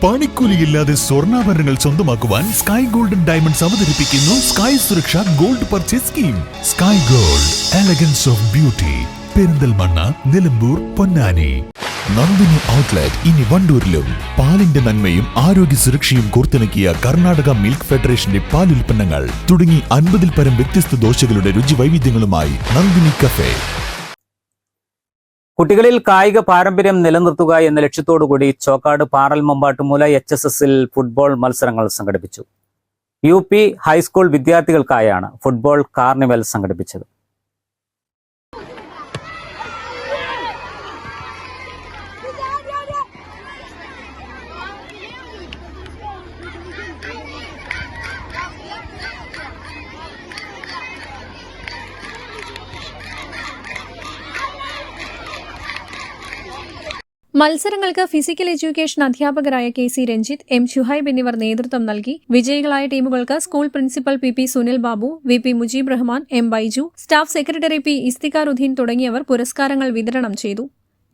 പണിക്കൂലിയില്ലാതെ സ്വർണ്ണാഭരണങ്ങൾ സ്വന്തമാക്കുവാൻ sky golden diamonds അവതരിപ്പിക്കുന്നു sky സുരക്ഷ gold purchase scheme. Sky gold, elegance of beauty. Perinthalmanna, Nilambur, Ponnani. Nandini outlet ഇനി വണ്ടൂരിലും. പാലിന്റെ നന്മയും ആരോഗ്യ സുരക്ഷയും കോർത്തിണക്കിയ കർണാടക മിൽക്ക് ഫെഡറേഷന്റെ പാലുൽപ്പന്നങ്ങൾ തുടങ്ങി 50-ൽ പരം വ്യത്യസ്ത ദോശകളുടെ രുചി വൈവിധ്യങ്ങളുമായി നന്ദിനി കഫേ. കുട്ടികളിൽ കായിക പാരമ്പര്യം നിലനിർത്തുക എന്ന ലക്ഷ്യത്തോടുകൂടി ചോക്കാട് പാറൽ മമ്പാട്ടുമൂല HSSൽ ഫുട്ബോൾ മത്സരങ്ങൾ സംഘടിപ്പിച്ചു. UP ഹൈസ്കൂൾ വിദ്യാർത്ഥികൾക്കായാണ് ഫുട്ബോൾ കാർണിവൽ സംഘടിപ്പിച്ചത്. മത്സരങ്ങൾക്ക് ഫിസിക്കൽ എഡ്യൂക്കേഷൻ അധ്യാപകരായ KC രഞ്ജിത്ത്, M ഷുഹൈബ് എന്നിവർ നേതൃത്വം നൽകി. വിജയികളായ ടീമുകൾക്ക് school principal PP Sunil Babu, VP Mujeeb Rahman, M Baiju, staff secretary P Isthikharuddeen തുടങ്ങിയവർ പുരസ്കാരങ്ങൾ വിതരണം ചെയ്തു.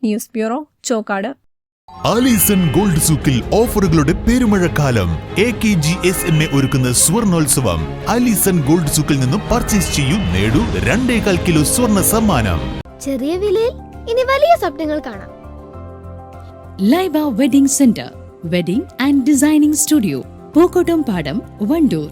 News bureau, Chokkad. Alison gold സൂക്കിൽ ഓഫറുകളുടെ പെരുമഴക്കാലം. AKGSMA ഒരുക്കുന്ന സ്വർണോത്സവം. ആലീസൺ ഗോൾഡ് സൂക്കിൽ നിന്നും പർച്ചേസ് ചെയ്യൂ, നേടൂ 2.25 കിലോ സ്വർണ്ണ സമ്മാനം. ചെറിയ വിലയിൽ ഇനി വലിയ സ്വപ്നങ്ങൾ കാണാം. Laiba wedding centre, wedding and designing studio, Pookottam പാടം, വണ്ടൂർ.